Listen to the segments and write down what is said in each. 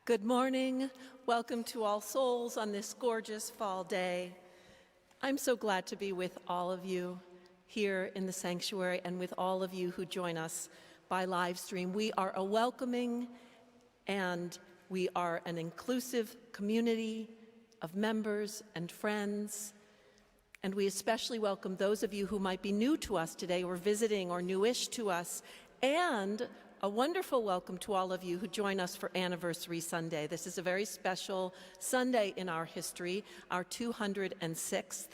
Good morning. Welcome to All Souls on this gorgeous fall day. I'm so glad to be with all of you here in the sanctuary and with all of you who join us by live stream. We are a welcoming and we are an inclusive community of members and friends. And we especially welcome those of you who might be new to us today or visiting or newish to us, and a wonderful welcome to all of you who join us for Anniversary Sunday. This is a very special Sunday in our history, our 206th,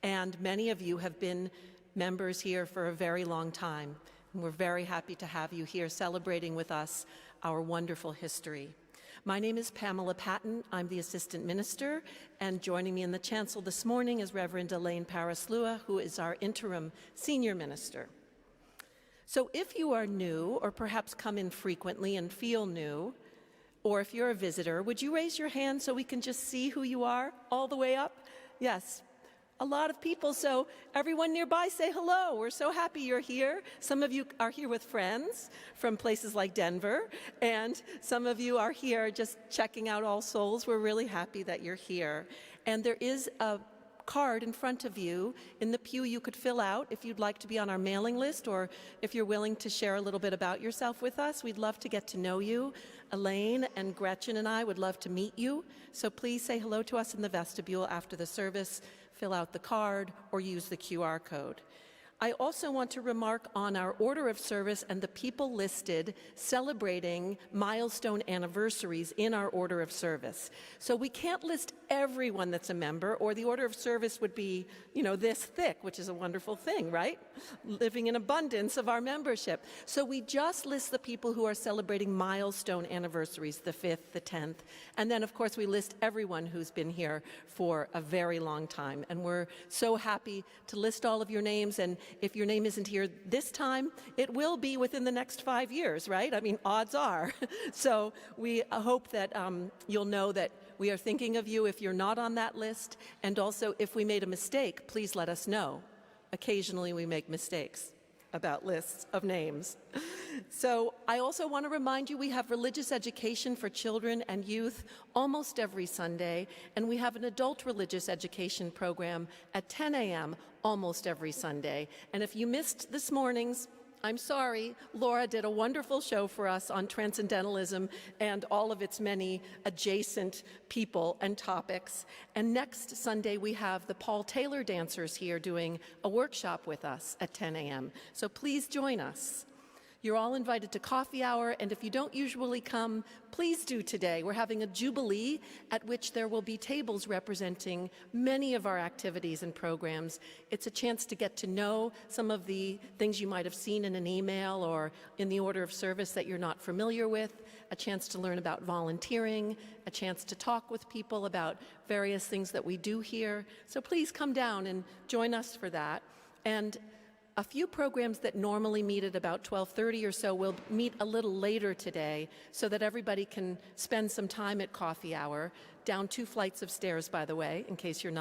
and many of you have been members here for a very long time. And we're very happy to have you here celebrating with us our wonderful history. My name is Pamela Patton. I'm the Assistant Minister, and joining me in the chancel this morning is Reverend Elaine Peresluha, who is our Interim Senior Minister. So if you are new, or perhaps come in frequently and feel new, or if you're a visitor, would you raise your hand so we can just see who you are all the way up? Yes, a lot of people, so everyone nearby say hello. We're so happy you're here. Some of you are here with friends from places like Denver, and some of you are here just checking out All Souls. We're really happy that you're here. And there is a card in front of you in the pew you could fill out if you'd like to be on our mailing list, or if you're willing to share a little bit about yourself with us. We'd love to get to know you. Elaine and Gretchen and I would love to meet you. So please say hello to us in the vestibule after the service, fill out the card, or use the QR code. I also want to remark on our order of service and the people listed celebrating milestone anniversaries in our order of service. So we can't list everyone that's a member, or the order of service would be, this thick, which is a wonderful thing, right? Living in abundance of our membership. So we just list the people who are celebrating milestone anniversaries, the 5th, the 10th, and then of course we list everyone who's been here for a very long time. And we're so happy to list all of your names, and if your name isn't here this time, it will be within the next 5 years, right? I mean, odds are. So we hope that you'll know that we are thinking of you if you're not on that list. And also, if we made a mistake, please let us know. Occasionally we make mistakes about lists of names. So I also want to remind you we have religious education for children and youth almost every Sunday, and we have an adult religious education program at 10 a.m. almost every Sunday. And if you missed this morning's, I'm sorry, Laura did a wonderful show for us on transcendentalism and all of its many adjacent people and topics. And next Sunday, we have the Paul Taylor dancers here doing a workshop with us at 10 a.m. So please join us. You're all invited to coffee hour, and if you don't usually come, please do today. We're having a jubilee at which there will be tables representing many of our activities and programs. It's a chance to get to know some of the things you might have seen in an email or in the order of service that you're not familiar with, a chance to learn about volunteering, a chance to talk with people about various things that we do here. So please come down and join us for that. And a few programs that normally meet at about 12:30 or so will meet a little later today so that everybody can spend some time at coffee hour, down 2 flights of stairs, by the way, in case you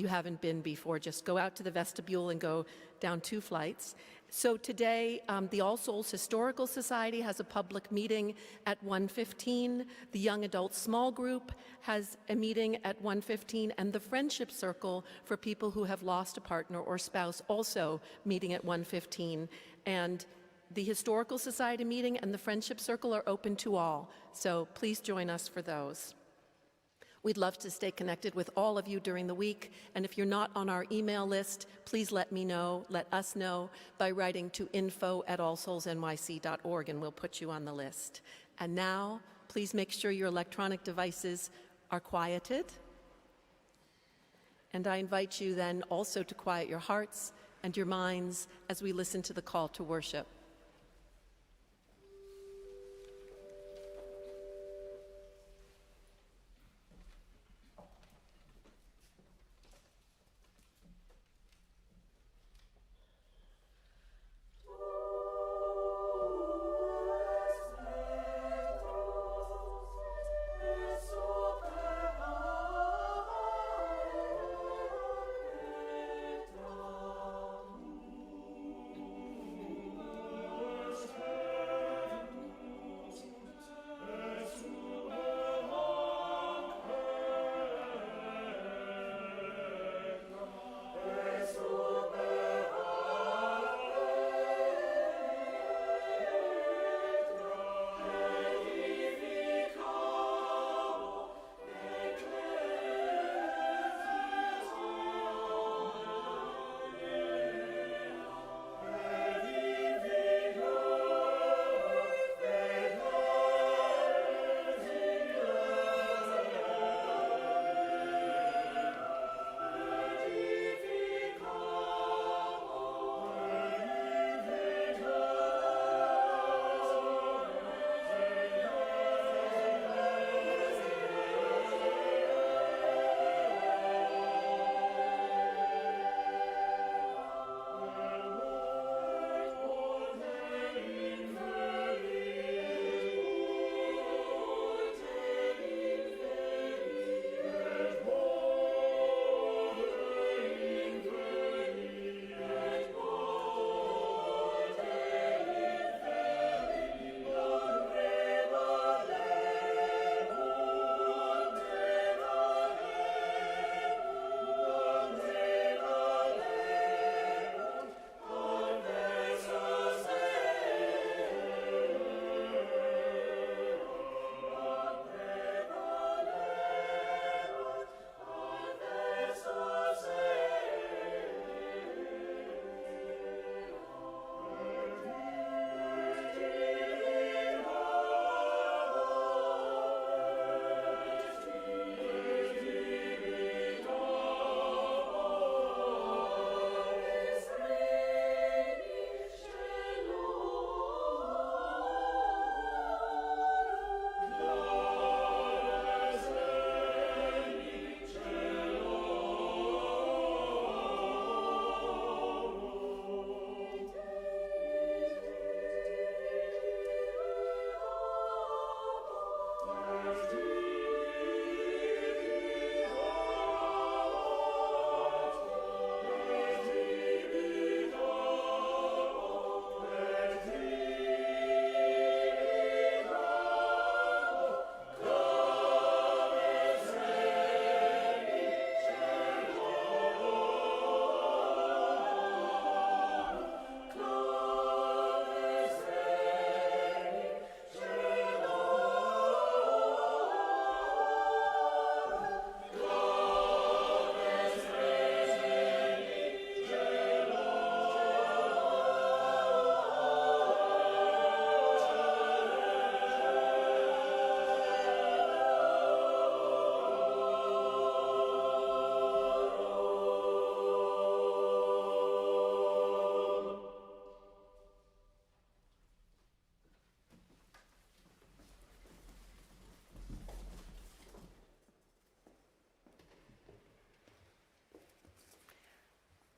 haven't been before. Just go out to the vestibule and go down 2 flights. So today, the All Souls Historical Society has a public meeting at 1:15. The Young Adult Small Group has a meeting at 1:15, and the Friendship Circle for people who have lost a partner or spouse also meeting at 1:15. And the Historical Society meeting and the Friendship Circle are open to all, so please join us for those. We'd love to stay connected with all of you during the week, and if you're not on our email list, please let us know by writing to info@allsoulsnyc.org, and we'll put you on the list. And now, please make sure your electronic devices are quieted. And I invite you then also to quiet your hearts and your minds as we listen to the call to worship.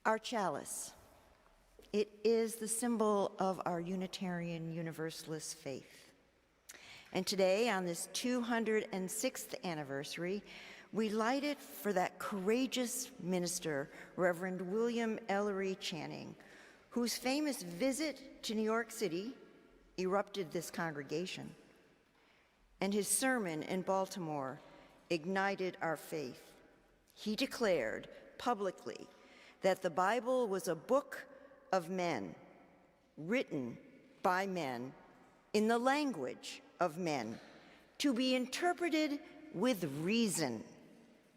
Our chalice. It is the symbol of our Unitarian Universalist faith. And today, on this 206th anniversary, we light it for that courageous minister, Reverend William Ellery Channing, whose famous visit to New York City erupted this congregation, and his sermon in Baltimore ignited our faith. He declared publicly that the Bible was a book of men, written by men, in the language of men, to be interpreted with reason,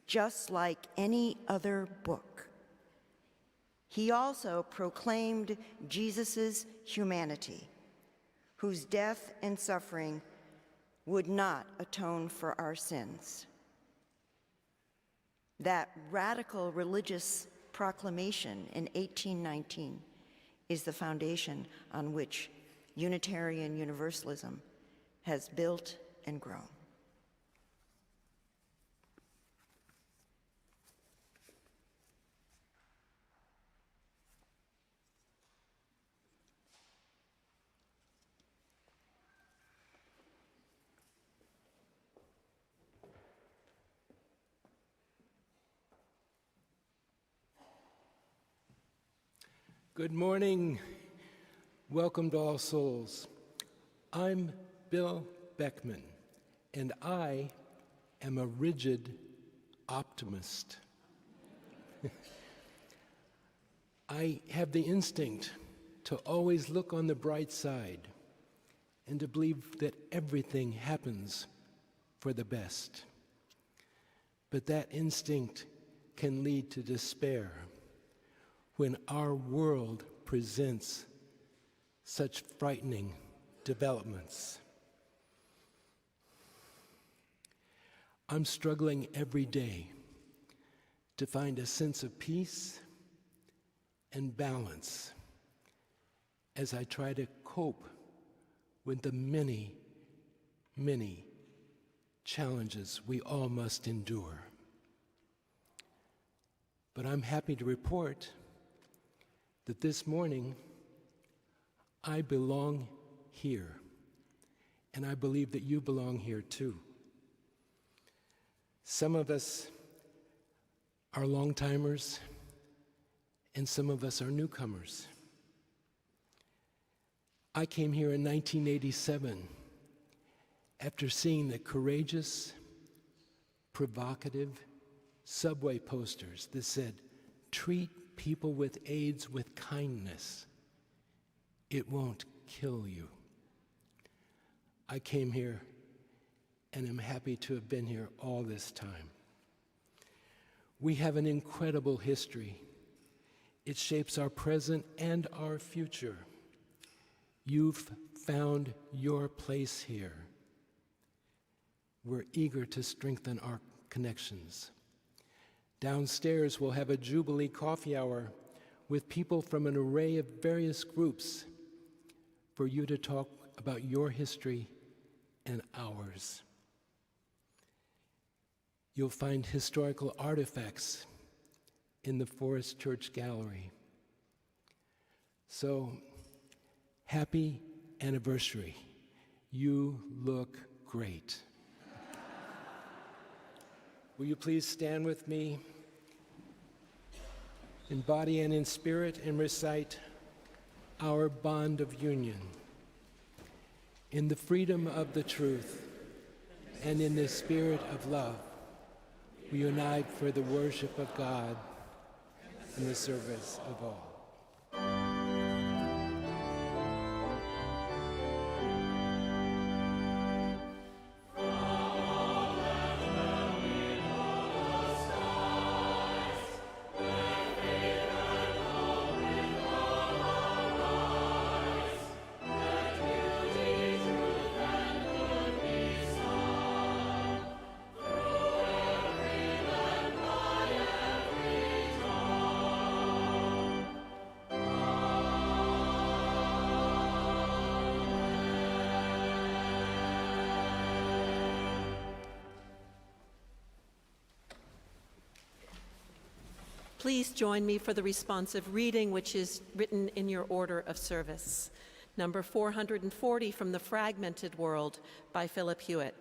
just like any other book. He also proclaimed Jesus' humanity, whose death and suffering would not atone for our sins. That radical religious proclamation in 1819 is the foundation on which Unitarian Universalism has built and grown. Good morning. Welcome to All Souls. I'm Bill Beckman, and I am a rigid optimist. I have the instinct to always look on the bright side and to believe that everything happens for the best. But that instinct can lead to despair when our world presents such frightening developments. I'm struggling every day to find a sense of peace and balance as I try to cope with the many, many challenges we all must endure. But I'm happy to report that this morning I belong here, and I believe that you belong here too. Some of us are long-timers, and some of us are newcomers. I came here in 1987 after seeing the courageous, provocative subway posters that said, "Treat people with AIDS with kindness. It won't kill you." I came here and am happy to have been here all this time. We have an incredible history. It shapes our present and our future. You've found your place here. We're eager to strengthen our connections. Downstairs, we'll have a Jubilee coffee hour with people from an array of various groups for you to talk about your history and ours. You'll find historical artifacts in the Forest Church Gallery. So, happy anniversary. You look great. Will you please stand with me in body and in spirit and recite our bond of union. In the freedom of the truth and in the spirit of love, we unite for the worship of God and the service of all. Please join me for the responsive reading, which is written in your order of service. Number 440 from The Fragmented World by Philip Hewitt.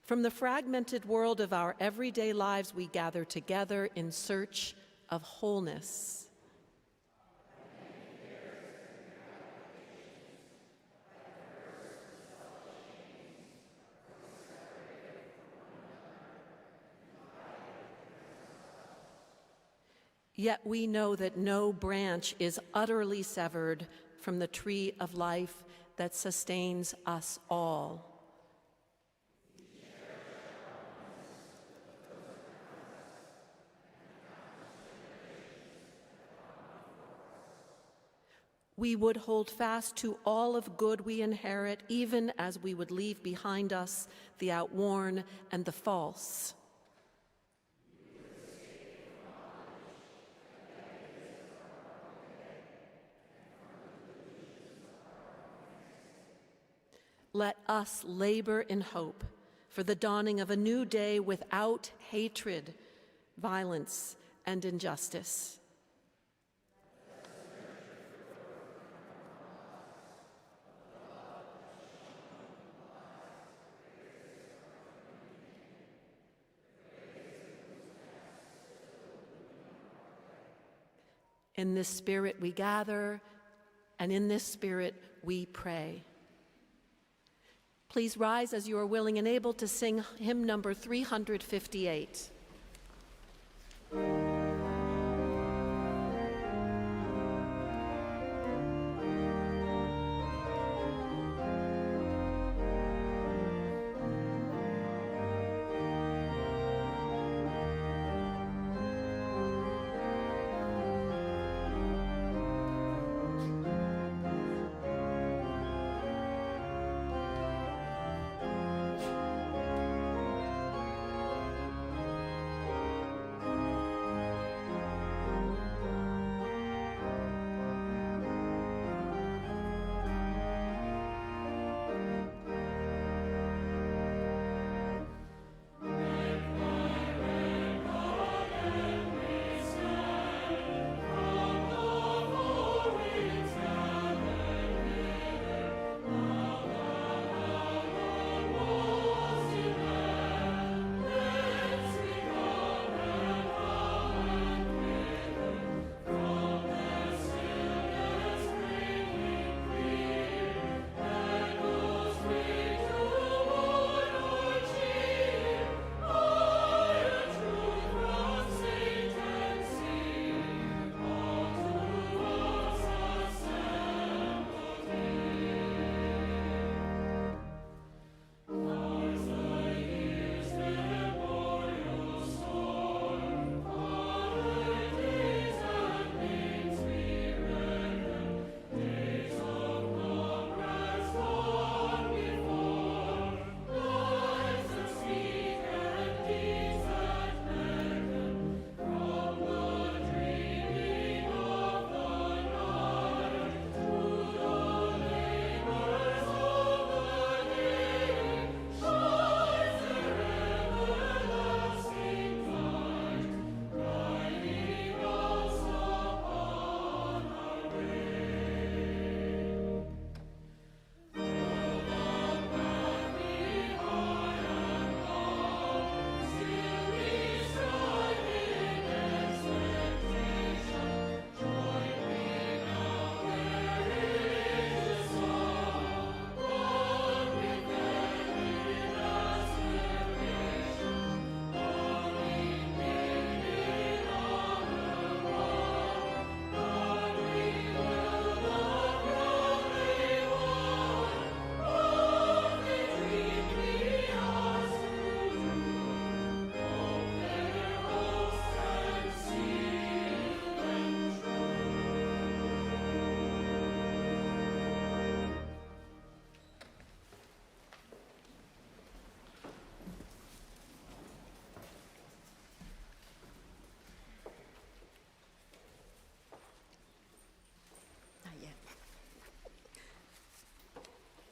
From the fragmented world of our everyday lives, we gather together in search of wholeness. Yet we know that no branch is utterly severed from the tree of life that sustains us all. We would hold fast to all of good we inherit, even as we would leave behind us the outworn and the false. Let us labor in hope for the dawning of a new day without hatred, violence, and injustice. In this spirit we gather, and in this spirit we pray. Please rise as you are willing and able to sing hymn number 358.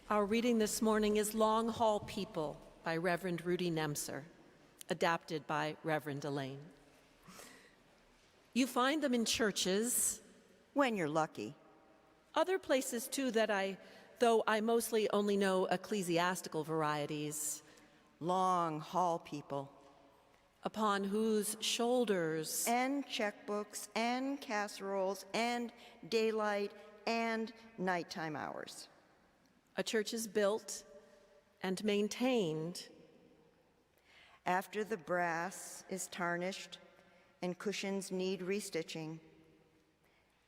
Our reading this morning is Long Haul People by Reverend Rudy Nemser, adapted by Reverend Elaine. You find them in churches. When you're lucky. Other places, too, though I mostly only know ecclesiastical varieties. Long haul people. Upon whose shoulders And checkbooks and casseroles and daylight and nighttime hours. a church is built and maintained. After the brass is tarnished and cushions need restitching,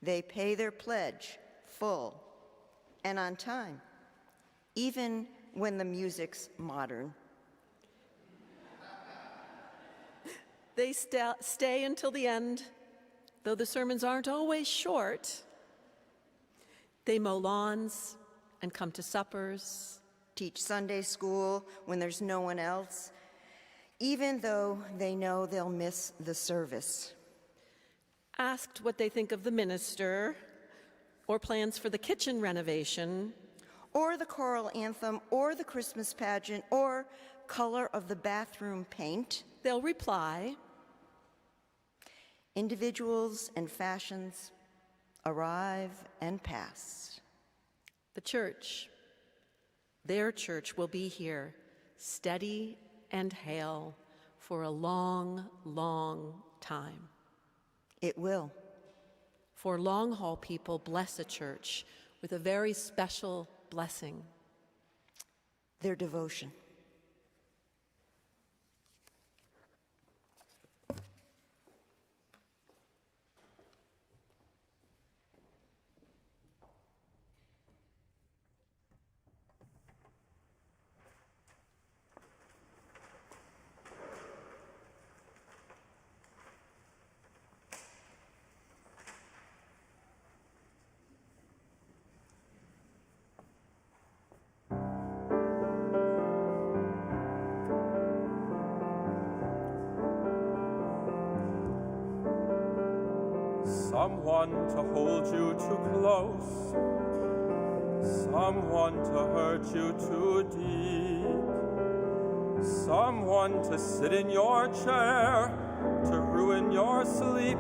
they pay their pledge full and on time, even when the music's modern. They stay until the end, though the sermons aren't always short. They mow lawns and come to suppers. Teach Sunday school when there's no one else, even though they know they'll miss the service. Asked what they think of the minister, or plans for the kitchen renovation, Or the choral anthem, or the Christmas pageant, or color of the bathroom paint. they'll reply, Individuals and fashions arrive and pass. the church, their church, will be here, steady and hale, for a long, long time. It will. For long-haul people, bless a church with a very special blessing. Their devotion. Someone to hold you too close, someone to hurt you too deep, someone to sit in your chair, to ruin your sleep,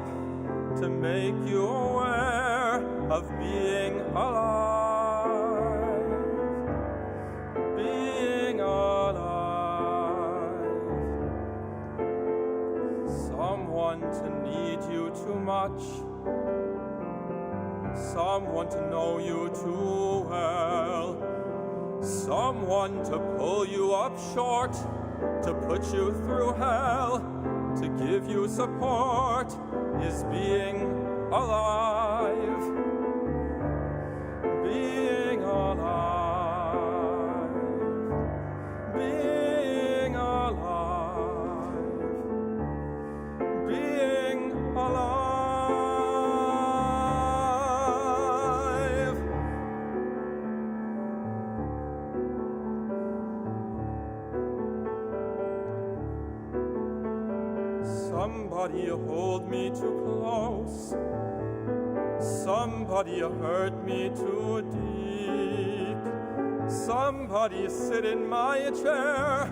to make you aware of being alive, being alive. Someone to need you too much, someone to know you too well, someone to pull you up short, to put you through hell, to give you support is being alive, being alive, being alive, being alive. Somebody hold me too close, somebody hurt me too deep, somebody sit in my chair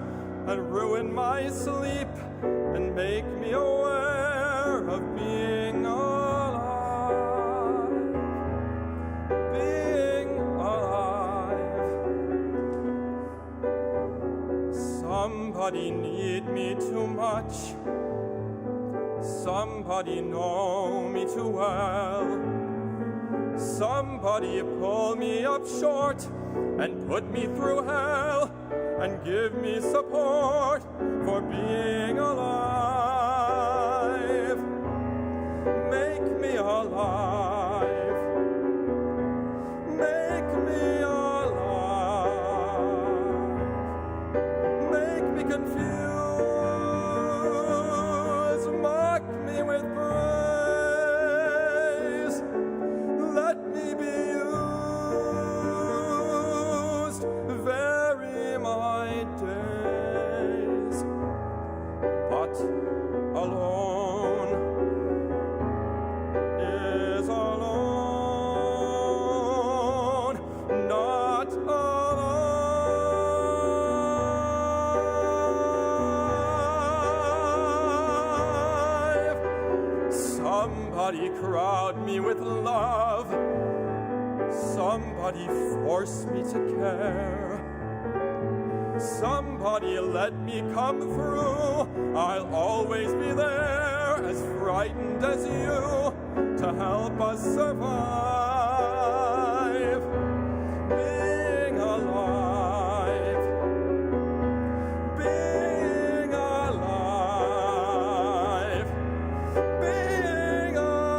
and ruin my sleep and make me aware of being alive, being alive. Somebody need me too much, somebody know me too well, somebody pull me up short and put me through hell and give me support for being alive, make me alive, make me alive, make me confused, with praise, let me be used, vary my days, but Somebody crowd me with love. Somebody force me to care. Somebody let me come through. I'll always be there, as frightened as you, to help us survive. Being alive. Being alive. Being alive.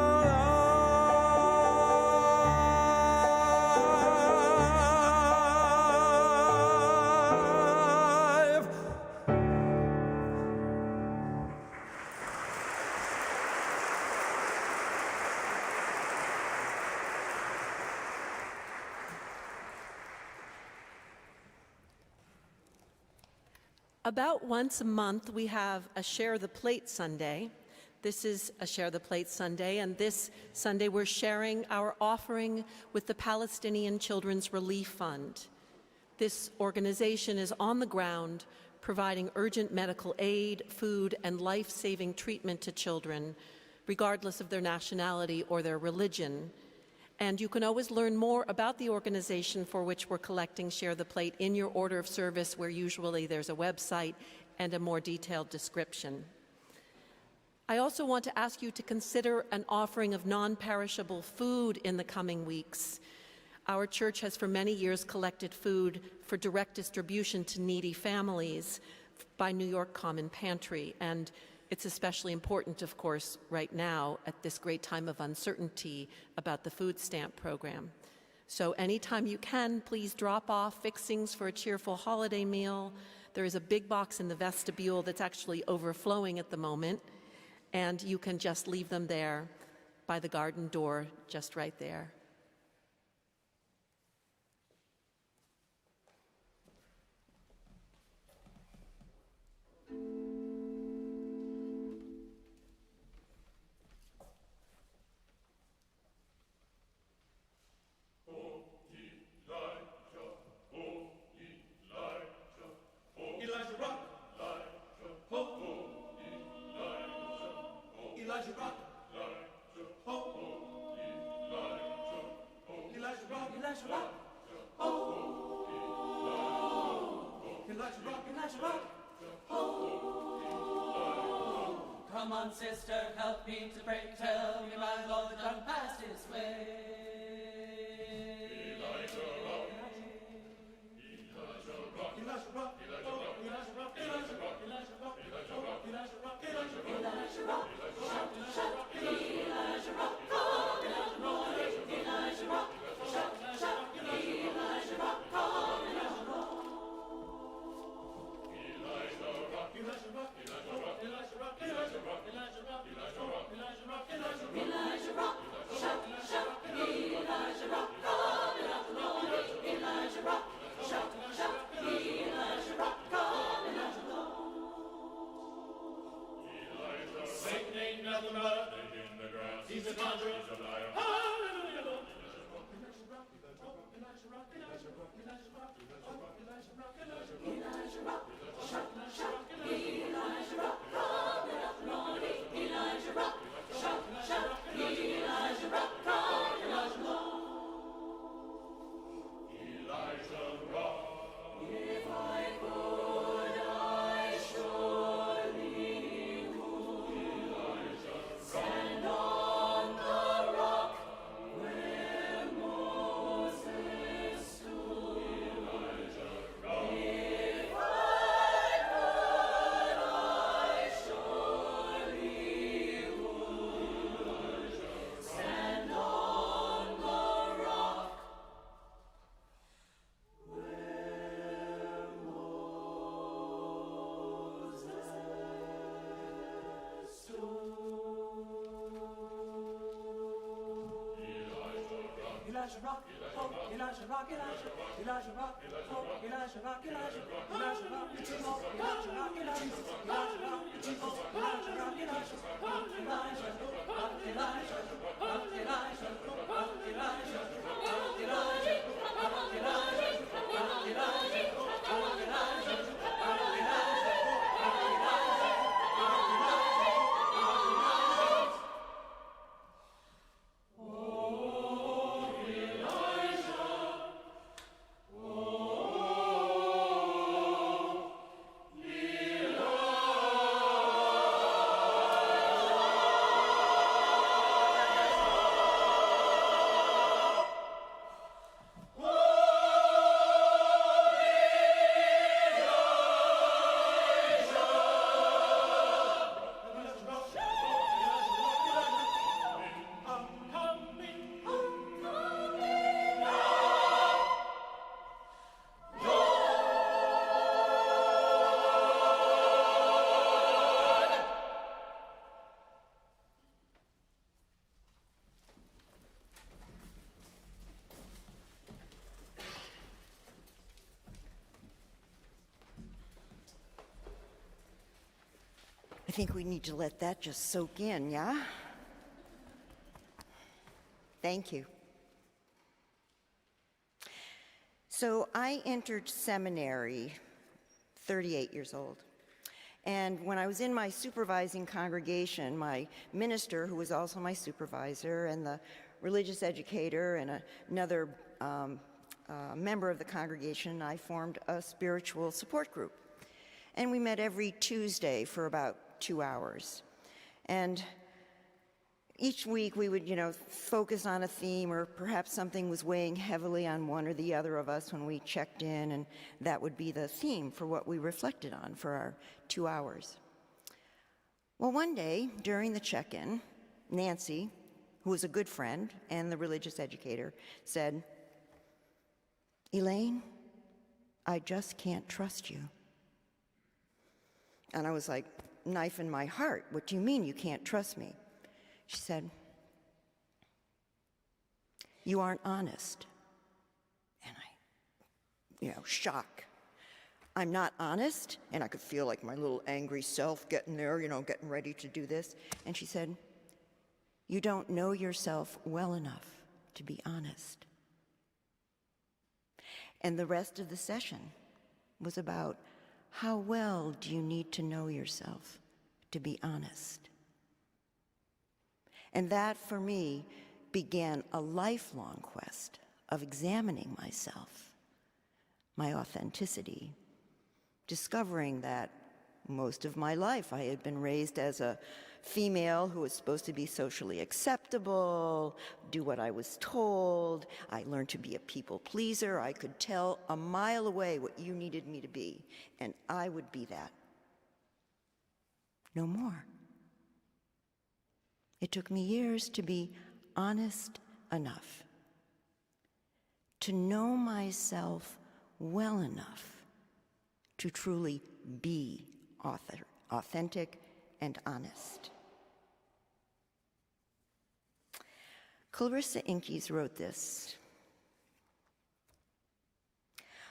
About once a month, we have a Share the Plate Sunday. This is a Share the Plate Sunday, and this Sunday we're sharing our offering with the Palestinian Children's Relief Fund. This organization is on the ground providing urgent medical aid, food, and life-saving treatment to children, regardless of their nationality or their religion. And you can always learn more about the organization for which we're collecting Share the Plate in your order of service, where usually there's a website and a more detailed description. I also want to ask you to consider an offering of non-perishable food in the coming weeks. Our church has for many years collected food for direct distribution to needy families by New York Common Pantry, and it's especially important, of course, right now at this great time of uncertainty about the food stamp program. So anytime you can, please drop off fixings for a cheerful holiday meal. There is a big box in the vestibule that's actually overflowing at the moment, and you can just leave them there by the garden door, just right there. Come on, sister, help me to pray. Tell me, my Lord, that I'm past his way. He's a conjurer. He's a liar. Elijah rock, oh, Elijah rock, Elijah rock, oh, Elijah rock, Elijah rock, oh, Elijah rock, Elijah rock, Elijah rock, Elijah rock, Elijah rock, think we need to let that just soak in, yeah? Thank you. So I entered seminary 38 years old. And when I was in my supervising congregation, my minister, who was also my supervisor, and the religious educator, and another member of the congregation, I formed a spiritual support group. And we met every Tuesday for about 2 hours. And each week we would, focus on a theme, or perhaps something was weighing heavily on one or the other of us when we checked in, and that would be the theme for what we reflected on for our 2 hours. Well, one day during the check-in, Nancy, who was a good friend and the religious educator, said, "Elaine, I just can't trust you." And I was like, knife in my heart. What do you mean you can't trust me? She said, "You aren't honest." And shock. I'm not honest? And I could feel like my little angry self getting there, getting ready to do this. And she said, "You don't know yourself well enough to be honest." And the rest of the session was about how well do you need to know yourself to be honest. And that, for me, began a lifelong quest of examining myself, my authenticity, discovering that most of my life I had been raised as a female who was supposed to be socially acceptable, do what I was told. I learned to be a people pleaser. I could tell a mile away what you needed me to be, and I would be that. No more. It took me years to be honest enough, to know myself well enough to truly be authentic and honest. Clarissa Inkes wrote this: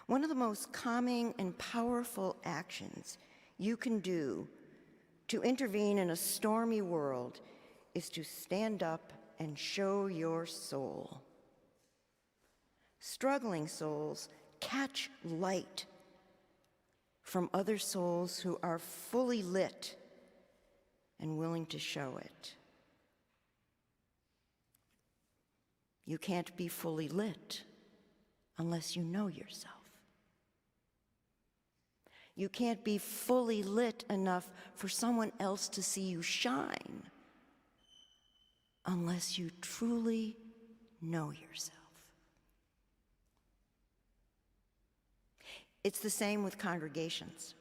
"One of the most calming and powerful actions you can do to intervene in a stormy world is to stand up and show your soul. Struggling souls catch light from other souls who are fully lit and willing to show it. You can't be fully lit unless you know yourself. You can't be fully lit enough for someone else to see you shine unless you truly know yourself." It's the same with congregations.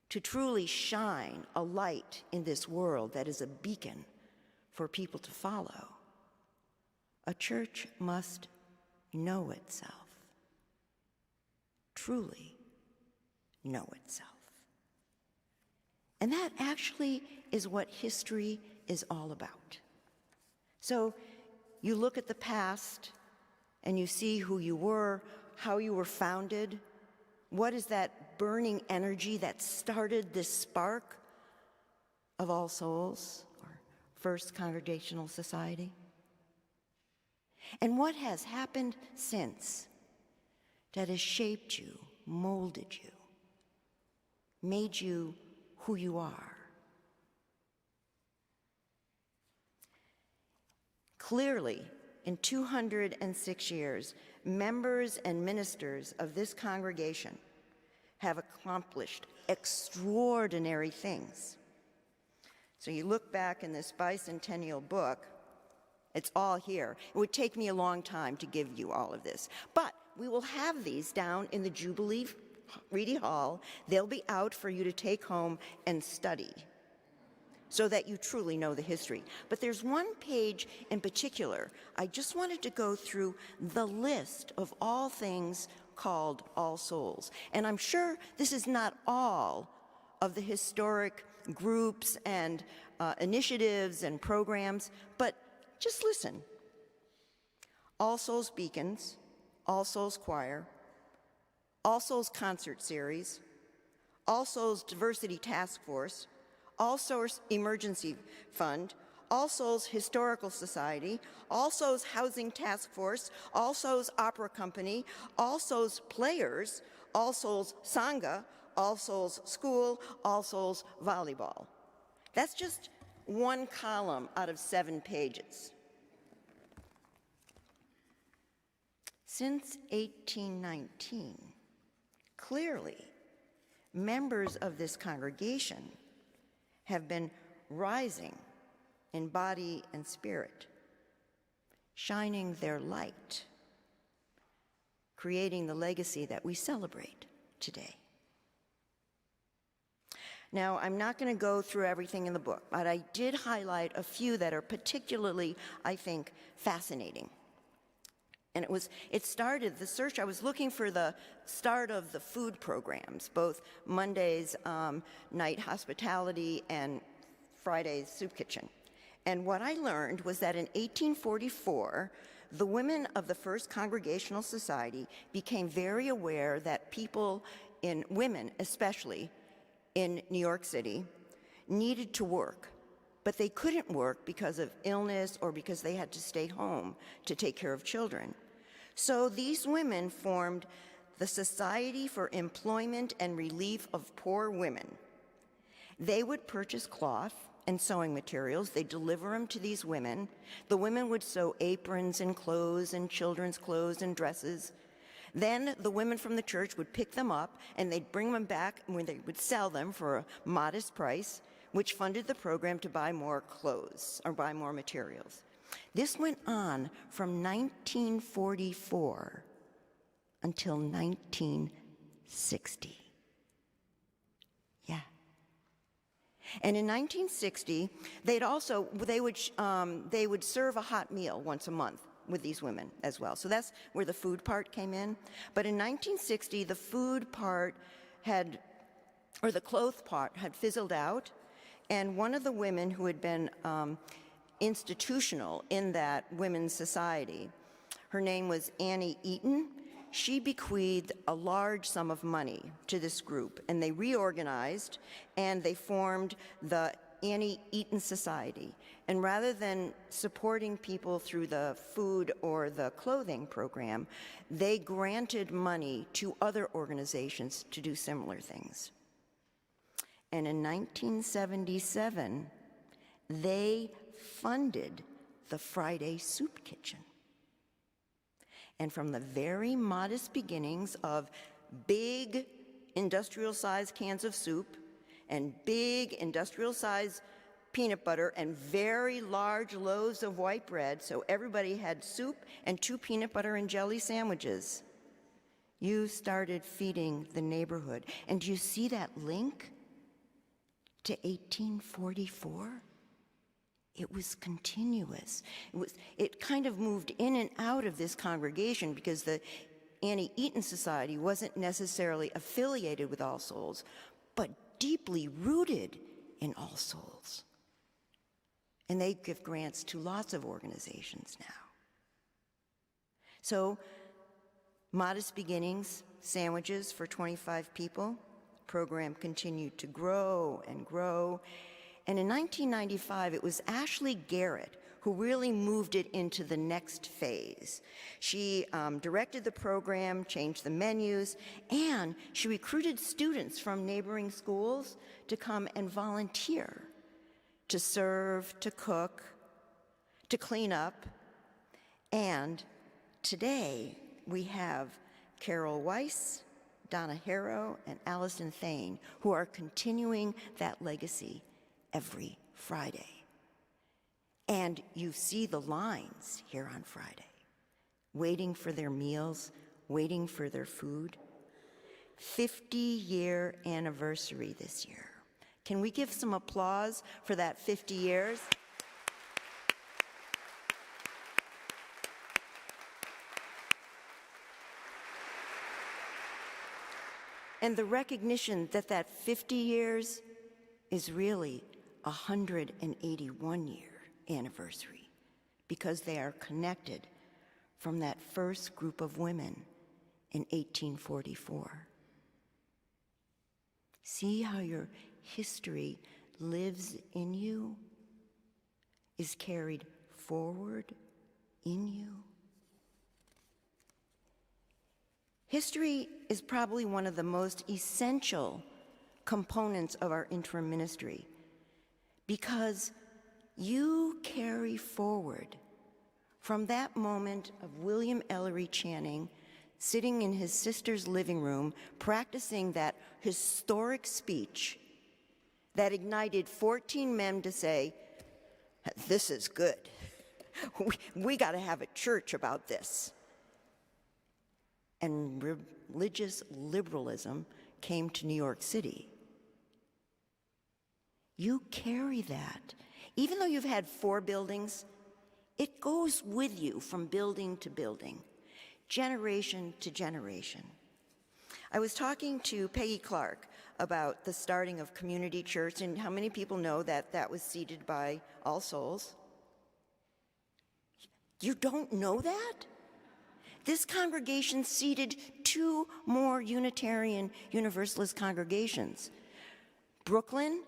To truly shine a light in this world that is a beacon for people to follow, a church must know itself, truly know itself. And that actually is what history is all about. So you look at the past and you see who you were, how you were founded. What is that burning energy that started this spark of All Souls, or First Congregational Society? And what has happened since that has shaped you, molded you, made you who you are? Clearly, in 206 years, members and ministers of this congregation have accomplished extraordinary things. So you look back in this bicentennial book, it's all here. It would take me a long time to give you all of this, but we will have these down in the Jubilee Reedy Hall. They'll be out for you to take home and study so that you truly know the history. But there's one page in particular. I just wanted to go through the list of all things called All Souls. And I'm sure this is not all of the historic groups and initiatives and programs, but just listen. All Souls Beacons, All Souls Choir, All Souls Concert Series, All Souls Diversity Task Force, All Souls Emergency Fund, All Souls Historical Society, All Souls Housing Task Force, All Souls Opera Company, All Souls Players, All Souls Sangha, All Souls School, All Souls Volleyball. That's just one column out of 7 pages. Since 1819, clearly, members of this congregation have been rising in body and spirit, shining their light, creating the legacy that we celebrate today. Now, I'm not going to go through everything in the book, but I did highlight a few that are particularly, I think, fascinating. And it started, the search, I was looking for the start of the food programs, both Monday's night hospitality and Friday's soup kitchen. And what I learned was that in 1844, the women of the First Congregational Society became very aware that women especially, in New York City, needed to work, but they couldn't work because of illness or because they had to stay home to take care of children. So these women formed the Society for Employment and Relief of Poor Women. They would purchase cloth and sewing materials. They'd deliver them to these women. The women would sew aprons and clothes and children's clothes and dresses. Then the women from the church would pick them up and they'd bring them back when they would sell them for a modest price, which funded the program to buy more clothes or buy more materials. This went on from 1944 until 1960. Yeah. And in 1960, they would serve a hot meal once a month with these women as well. So that's where the food part came in. But in 1960, the food part the cloth part had fizzled out, and one of the women who had been institutional in that women's society, her name was Annie Eaton. She bequeathed a large sum of money to this group, and they reorganized, and they formed the Annie Eaton Society. And rather than supporting people through the food or the clothing program, they granted money to other organizations to do similar things. And in 1977, they funded the Friday Soup Kitchen. And from the very modest beginnings of big industrial-sized cans of soup and big industrial-sized peanut butter and very large loaves of white bread, so everybody had soup and 2 peanut butter and jelly sandwiches, you started feeding the neighborhood. And do you see that link to 1844? It was continuous. It kind of moved in and out of this congregation because the Annie Eaton Society wasn't necessarily affiliated with All Souls, but deeply rooted in All Souls. And they give grants to lots of organizations now. So, modest beginnings, sandwiches for 25 people. Program continued to grow and grow. And in 1995, it was Ashley Garrett who really moved it into the next phase. She directed the program, changed the menus, and she recruited students from neighboring schools to come and volunteer, to serve, to cook, to clean up. And today, we have Carol Weiss, Donna Harrow, and Allison Thane, who are continuing that legacy every Friday. And you see the lines here on Friday, waiting for their meals, waiting for their food. 50-year anniversary this year. Can we give some applause for that 50 years? And the recognition that that 50 years is really 181-year anniversary, because they are connected from that first group of women in 1844. See how your history lives in you, is carried forward in you? History is probably one of the most essential components of our interim ministry because you carry forward from that moment of William Ellery Channing sitting in his sister's living room practicing that historic speech that ignited 14 men to say, "This is good. We got to have a church about this." And religious liberalism came to New York City. You carry that. Even though you've had 4 buildings, it goes with you from building to building, generation to generation. I was talking to Peggy Clark about the starting of Community Church, and how many people know that that was seeded by All Souls? You don't know that? This congregation seeded 2 more Unitarian Universalist congregations. Brooklyn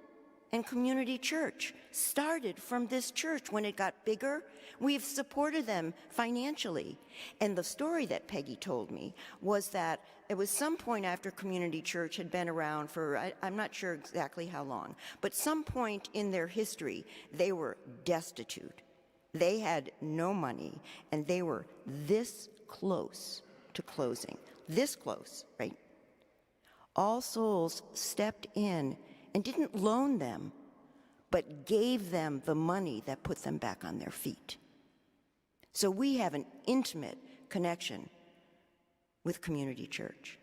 and Community Church started from this church. When it got bigger, we've supported them financially. And the story that Peggy told me was that it was some point after Community Church had been around for, I'm not sure exactly how long, but some point in their history, they were destitute. They had no money, and they were this close to closing. This close, right? All Souls stepped in and didn't loan them, but gave them the money that put them back on their feet. So we have an intimate connection with Community Church.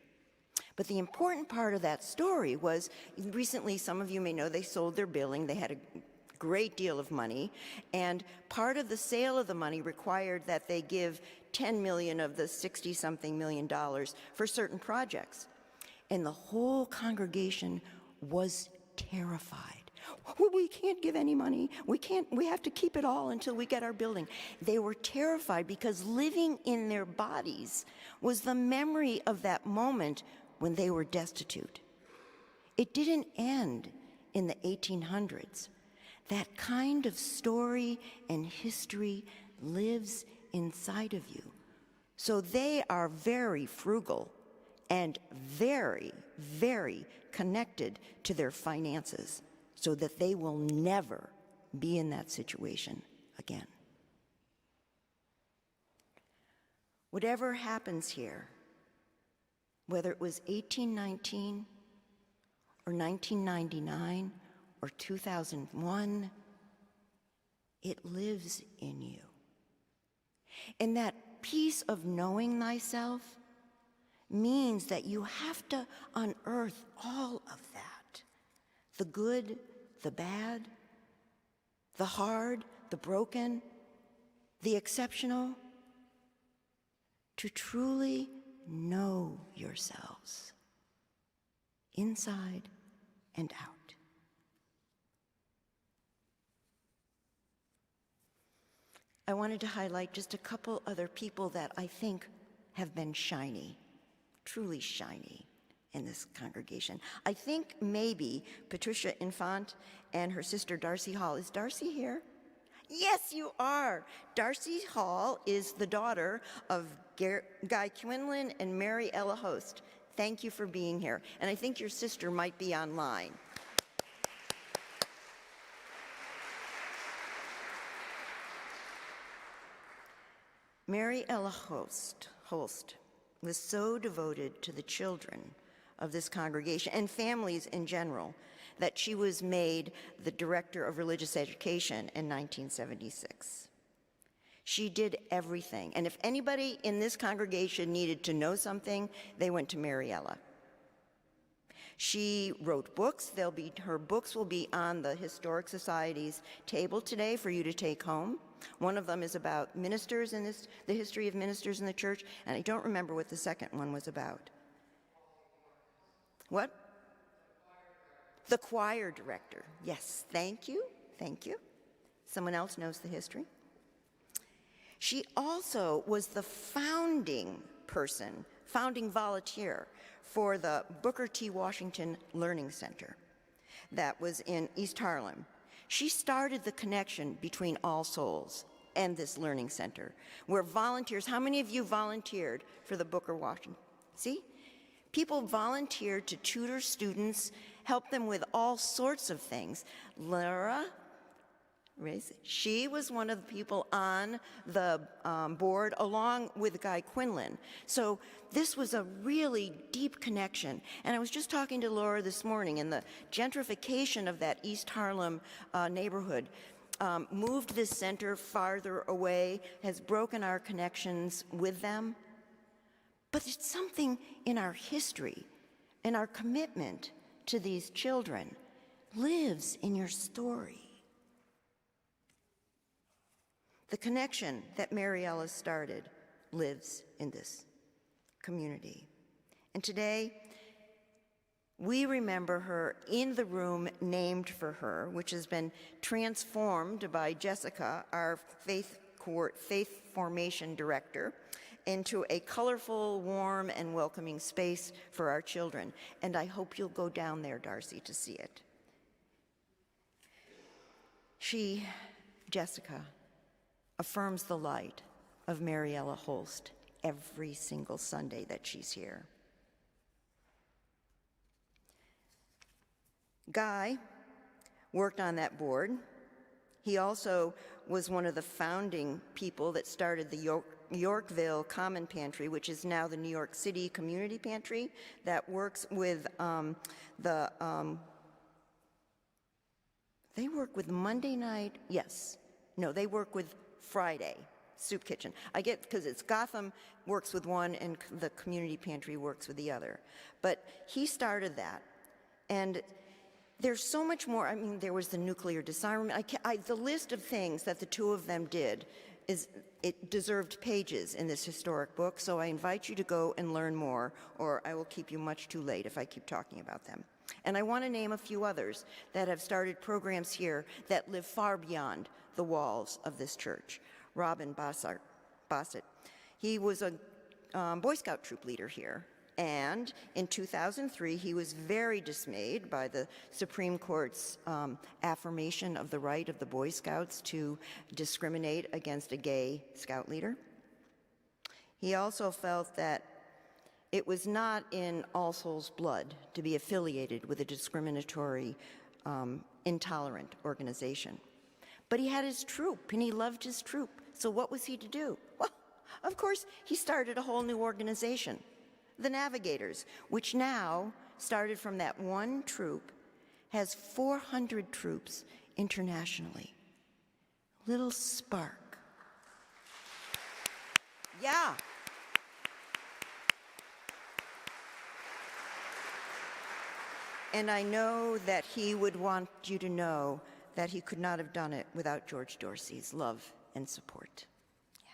But the important part of that story was, recently, some of you may know, they sold their building. They had a great deal of money, and part of the sale of the money required that they give $10 million of the $60-something million for certain projects. And the whole congregation was terrified. We can't give any money. We have to keep it all until we get our building. They were terrified because living in their bodies was the memory of that moment when they were destitute. It didn't end in the 1800s. That kind of story and history lives inside of you. So they are very frugal and very, very connected to their finances so that they will never be in that situation again. Whatever happens here, whether it was 1819 or 1999 or 2001, it lives in you. And that peace of knowing thyself means that you have to unearth all of that. The good, the bad, the hard, the broken, the exceptional, to truly know yourselves, inside and out. I wanted to highlight just a couple other people that I think have been shiny, truly shiny in this congregation. I think maybe Patricia Infant and her sister Darcy Hall. Is Darcy here? Yes, you are. Darcy Hall is the daughter of Guy Quinlan and Mary Ella Host. Thank you for being here. And I think your sister might be online. Mary Ella Holst was so devoted to the children of this congregation and families in general that she was made the director of religious education in 1976. She did everything, and if anybody in this congregation needed to know something, they went to Mary Ella. She wrote books. Her books will be on the Historic Society's table today for you to take home. One of them is about ministers in the history of ministers in the church, and I don't remember what the second one was about. What? The choir director. Yes, thank you, thank you. Someone else knows the history. She also was the founding volunteer for the Booker T. Washington Learning Center that was in East Harlem. She started the connection between All Souls and this learning center, where volunteers, how many of you volunteered for the Booker Washington? See? People volunteered to tutor students, help them with all sorts of things. Laura, she was one of the people on the board along with Guy Quinlan. So this was a really deep connection. And I was just talking to Laura this morning, and the gentrification of that East Harlem neighborhood moved this center farther away, has broken our connections with them. But it's something in our history and our commitment to these children lives in your story. The connection that Mariella started lives in this community. And today, we remember her in the room named for her, which has been transformed by Jessica, our faith formation director, into a colorful, warm, and welcoming space for our children. And I hope you'll go down there, Darcy, to see it. She, Jessica, affirms the light of Mariella Holst every single Sunday that she's here. Guy worked on that board. He also was one of the founding people that started the Yorkville Common Pantry, which is now the New York City Community Pantry, that works with they work with Monday night, they work with Friday Soup Kitchen. I get, because it's Gotham works with one and the Community Pantry works with the other. But he started that, and there's so much more. I mean, there was the nuclear disarmament. The list of things that the two of them did it deserved pages in this historic book, so I invite you to go and learn more, or I will keep you much too late if I keep talking about them. And I want to name a few others that have started programs here that live far beyond the walls of this church. Robin Bossett. He was a Boy Scout troop leader here, and in 2003, he was very dismayed by the Supreme Court's affirmation of the right of the Boy Scouts to discriminate against a gay scout leader. He also felt that it was not in All Souls' blood to be affiliated with a discriminatory, intolerant organization. But he had his troop, and he loved his troop. So what was he to do? Well, of course, he started a whole new organization, the Navigators, which now, started from that one troop, has 400 troops internationally. Little spark. Yeah. And I know that he would want you to know that he could not have done it without George Dorsey's love and support. Yeah.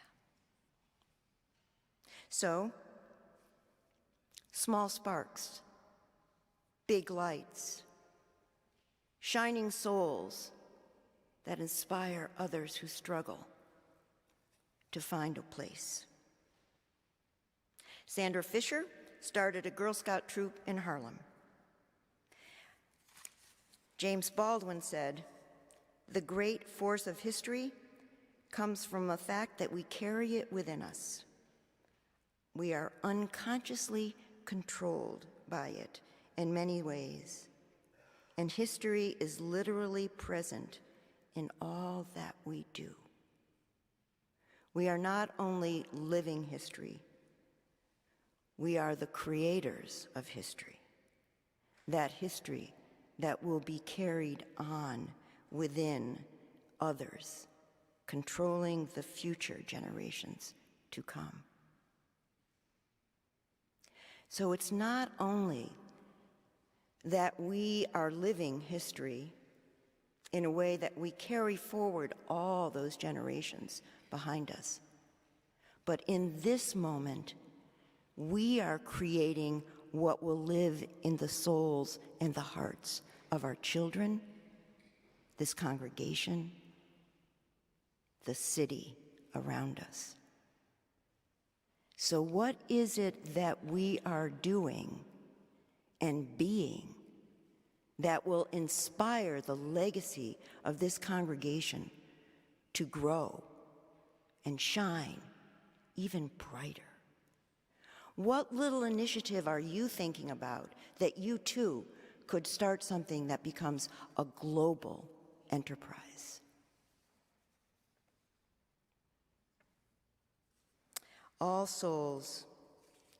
So, small sparks, big lights, shining souls that inspire others who struggle to find a place. Sandra Fisher started a Girl Scout troop in Harlem. James Baldwin said, "The great force of history comes from the fact that we carry it within us. We are unconsciously controlled by it in many ways, and history is literally present in all that we do. We are not only living history, we are the creators of history, that history that will be carried on within others, controlling the future generations to come." So it's not only that we are living history in a way that we carry forward all those generations behind us, but in this moment, we are creating what will live in the souls and the hearts of our children, this congregation, the city around us. So what is it that we are doing and being that will inspire the legacy of this congregation to grow and shine even brighter? What little initiative are you thinking about that you too could start something that becomes a global enterprise? All Souls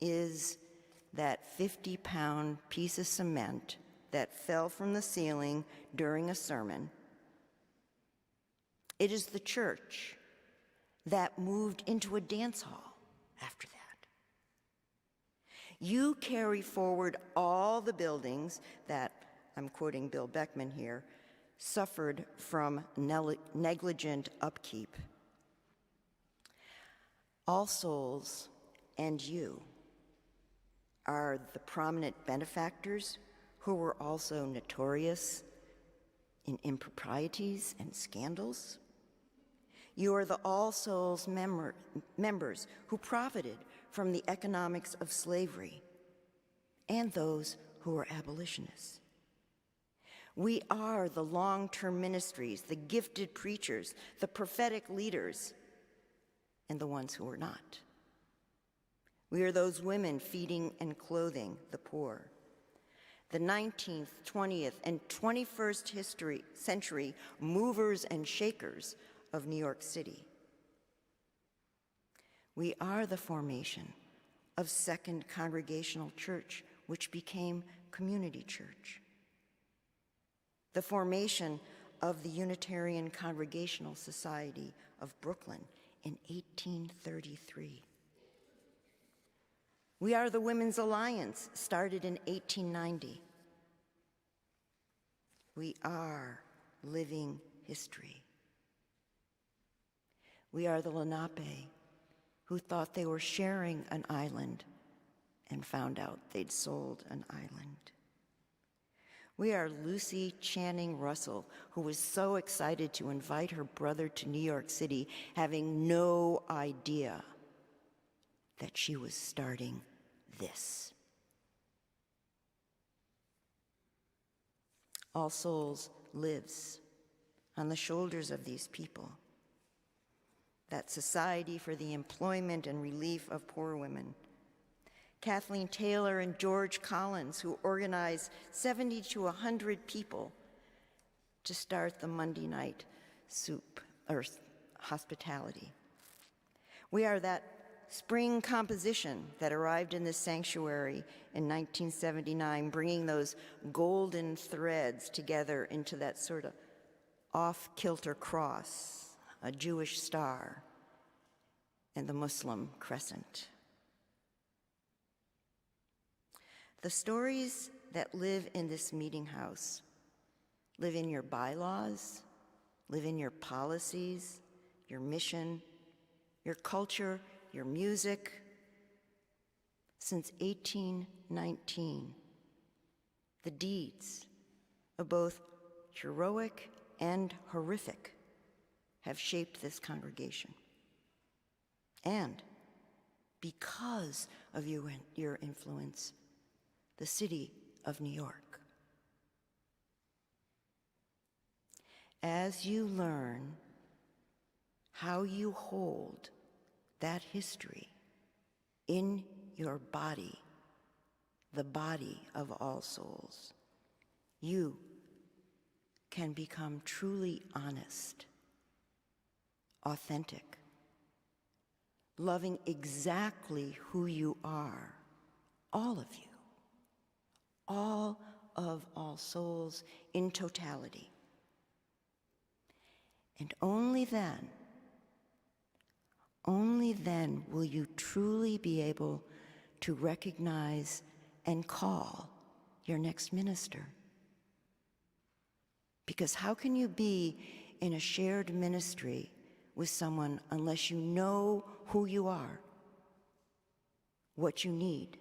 is that 50-pound piece of cement that fell from the ceiling during a sermon. It is the church that moved into a dance hall after that. You carry forward all the buildings that, I'm quoting Bill Beckman here, suffered from negligent upkeep. All Souls and you are the prominent benefactors who were also notorious in improprieties and scandals. You are the All Souls members who profited from the economics of slavery and those who were abolitionists. We are the long-term ministries, the gifted preachers, the prophetic leaders, and the ones who are not. We are those women feeding and clothing the poor. The 19th, 20th, and 21st century movers and shakers of New York City. We are the formation of Second Congregational Church, which became Community Church. The formation of the Unitarian Congregational Society of Brooklyn in 1833. We are the Women's Alliance, started in 1890. We are living history. We are the Lenape, who thought they were sharing an island and found out they'd sold an island. We are Lucy Channing Russell, who was so excited to invite her brother to New York City, having no idea that she was starting this. All Souls lives on the shoulders of these people. That Society for the Employment and Relief of Poor Women. Kathleen Taylor and George Collins, who organized 70 to 100 people to start the Monday night soup or hospitality. We are that spring composition that arrived in this sanctuary in 1979, bringing those golden threads together into that sort of off-kilter cross, a Jewish star, and the Muslim crescent. The stories that live in this meeting house live in your bylaws, live in your policies, your mission, your culture, your music. Since 1819, the deeds of both heroic and horrific have shaped this congregation. And because of your influence, the city of New York. As you learn how you hold that history in your body, the body of All Souls, you can become truly honest, authentic, loving exactly who you are, all of you, all of All Souls in totality. And only then will you truly be able to recognize and call your next minister. Because how can you be in a shared ministry with someone unless you know who you are, what you need,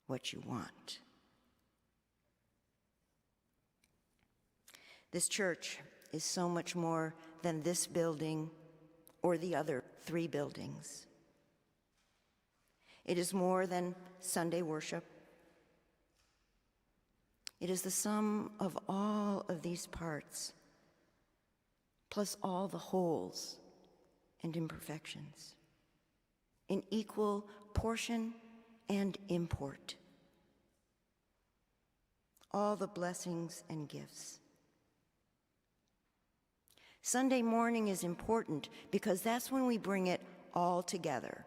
what you want? This church is so much more than this building or the other 3 buildings. It is more than Sunday worship It is the sum of all of these parts, plus all the wholes and imperfections, in equal portion and import. All the blessings and gifts. Sunday morning is important because that's when we bring it all together.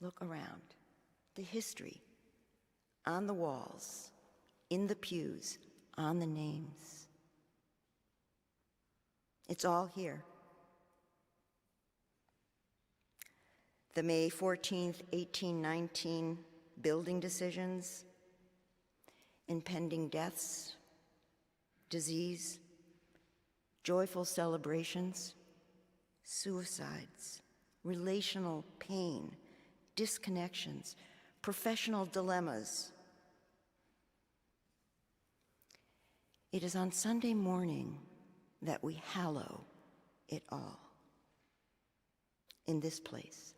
Look around. The history on the walls, in the pews, on the names. It's all here. The May 14th, 1819 building decisions, impending deaths, disease, joyful celebrations, suicides, relational pain, disconnections, professional dilemmas. It is on Sunday morning that we hallow it all in this place.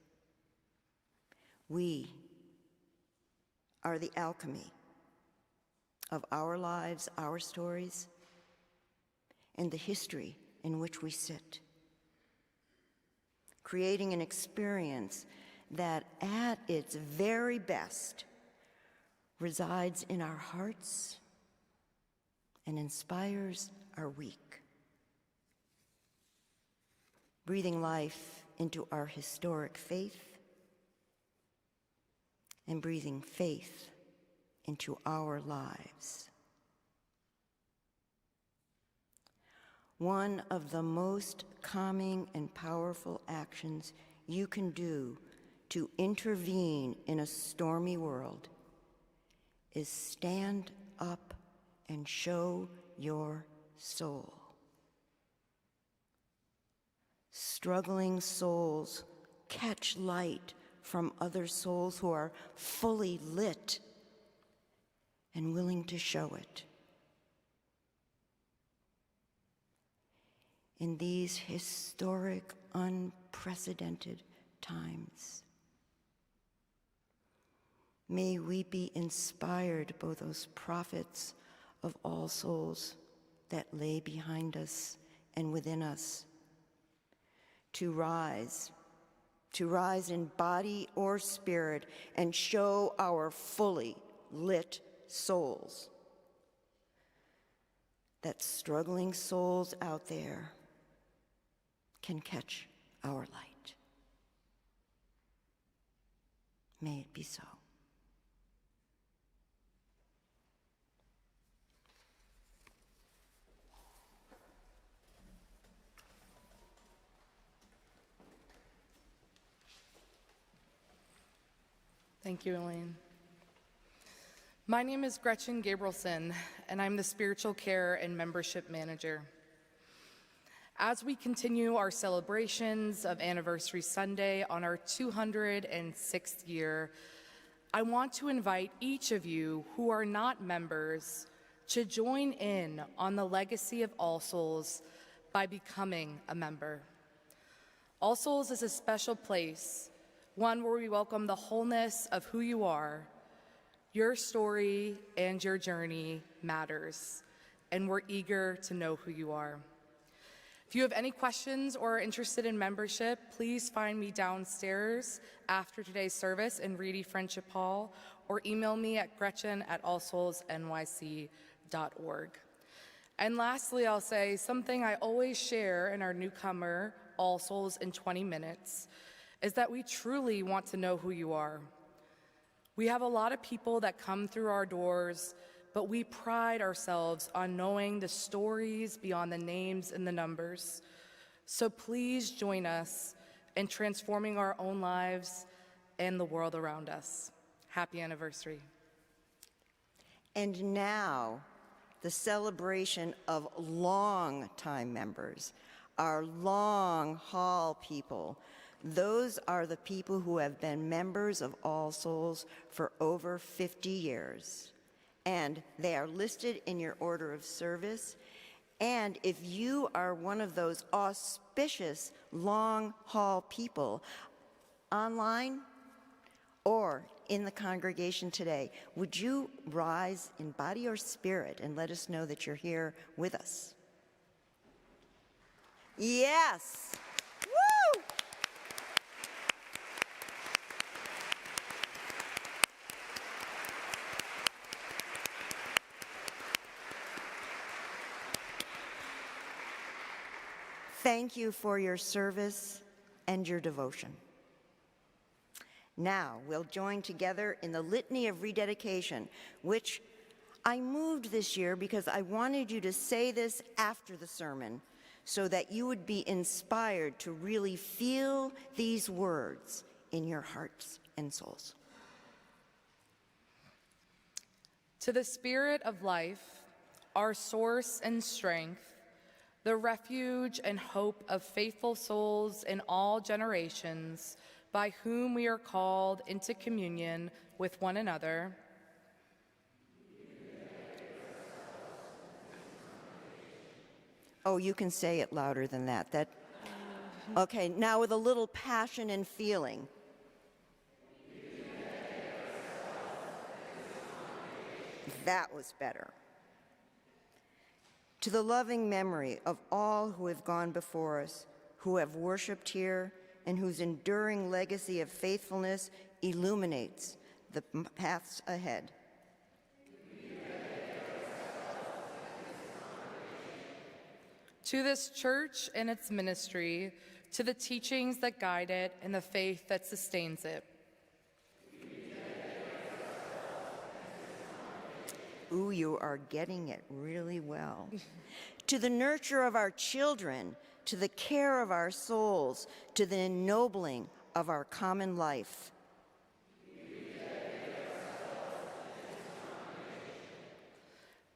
We are the alchemy of our lives, our stories, and the history in which we sit, creating an experience that at its very best resides in our hearts and inspires our week, breathing life into our historic faith and breathing faith into our lives. One of the most calming and powerful actions you can do to intervene in a stormy world is stand up and show your soul. Struggling souls catch light from other souls who are fully lit and willing to show it. In these historic, unprecedented times, may we be inspired by those prophets of all souls that lay behind us and within us, to rise in body or spirit and show our fully lit souls that struggling souls out there can catch our light. May it be so. Thank you, Elaine. My name is Gretchen Gabrielson, and I'm the Spiritual Care and Membership Manager. As we continue our celebrations of Anniversary Sunday on our 206th year, I want to invite each of you who are not members to join in on the legacy of All Souls by becoming a member. All Souls is a special place, one where we welcome the wholeness of who you are. Your story and your journey matters, and we're eager to know who you are. If you have any questions or are interested in membership, please find me downstairs after today's service in Reedy Friendship Hall, or email me at gretchen@allsoulsnyc.org. And lastly, I'll say something I always share in our newcomer, All Souls in 20 Minutes, is that we truly want to know who you are. We have a lot of people that come through our doors, but we pride ourselves on knowing the stories beyond the names and the numbers. So please join us in transforming our own lives and the world around us. Happy anniversary. And now, the celebration of long-time members, our long-haul people. Those are the people who have been members of All Souls for over 50 years. And they are listed in your order of service. And if you are one of those auspicious long-haul people, online or in the congregation today, would you rise in body or spirit and let us know that you're here with us? Yes. Woo! Thank you for your service and your devotion. Now we'll join together in the Litany of Rededication, which I moved this year because I wanted you to say this after the sermon so that you would be inspired to really feel these words in your hearts and souls. To the Spirit of life, our source and strength, the refuge and hope of faithful souls in all generations, by whom we are called into communion with one another. Oh, you can say it louder than that. Okay, now with a little passion and feeling. That was better. To the loving memory of all who have gone before us, who have worshiped here, and whose enduring legacy of faithfulness illuminates the paths ahead. To this church and its ministry, to the teachings that guide it and the faith that sustains it. Ooh, you are getting it really well. To the nurture of our children, to the care of our souls, to the ennobling of our common life.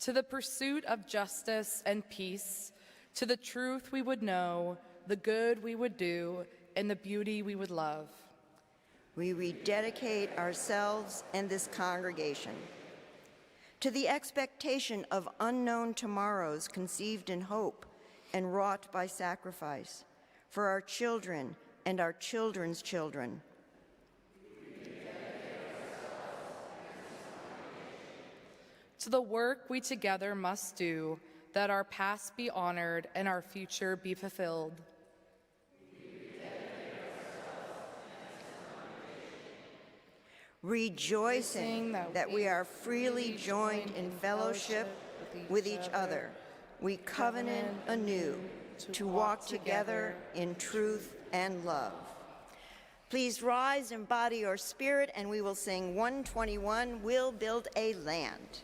To the pursuit of justice and peace, to the truth we would know, the good we would do, and the beauty we would love. We rededicate ourselves and this congregation to the expectation of unknown tomorrows conceived in hope and wrought by sacrifice for our children and our children's children. To the work we together must do, that our past be honored and our future be fulfilled. Rejoicing that we are freely joined in fellowship with each other, we covenant anew to walk together in truth and love. Please rise in body or spirit, and we will sing 121, We'll Build a Land.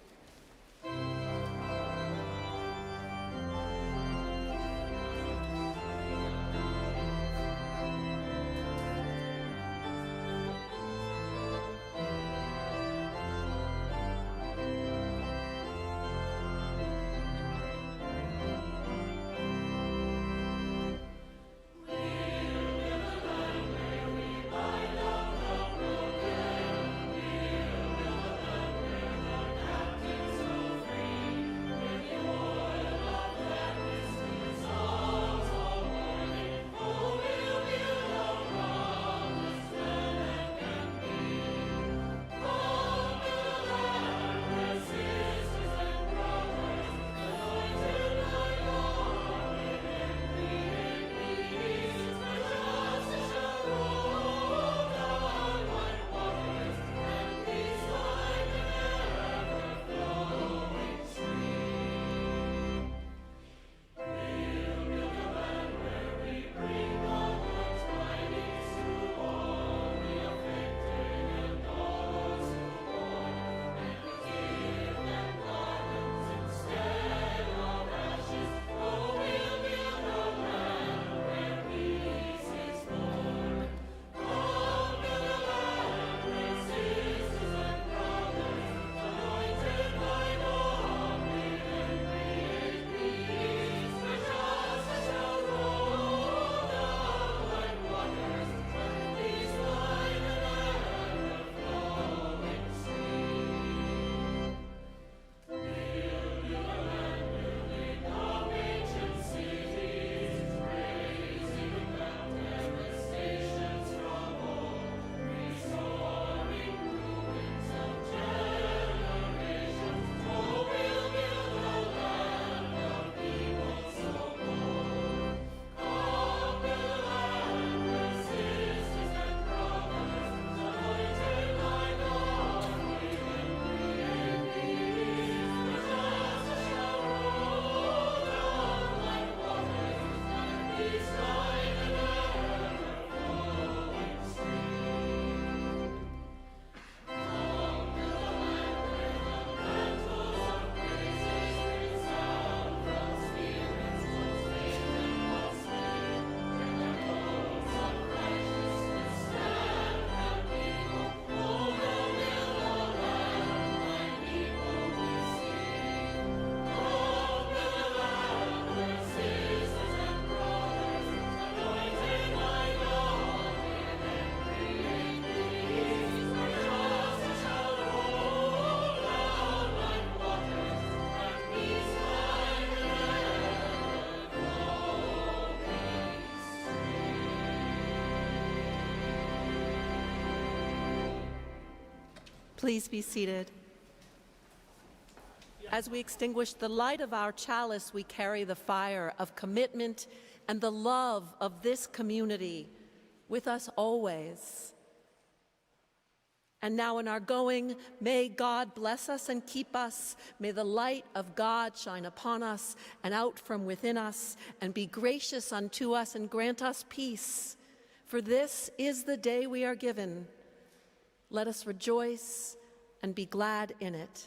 Please be seated. As we extinguish the light of our chalice, we carry the fire of commitment and the love of this community with us always. And now in our going, may God bless us and keep us. May the light of God shine upon us and out from within us, and be gracious unto us and grant us peace. For this is the day we are given. Let us rejoice and be glad in it.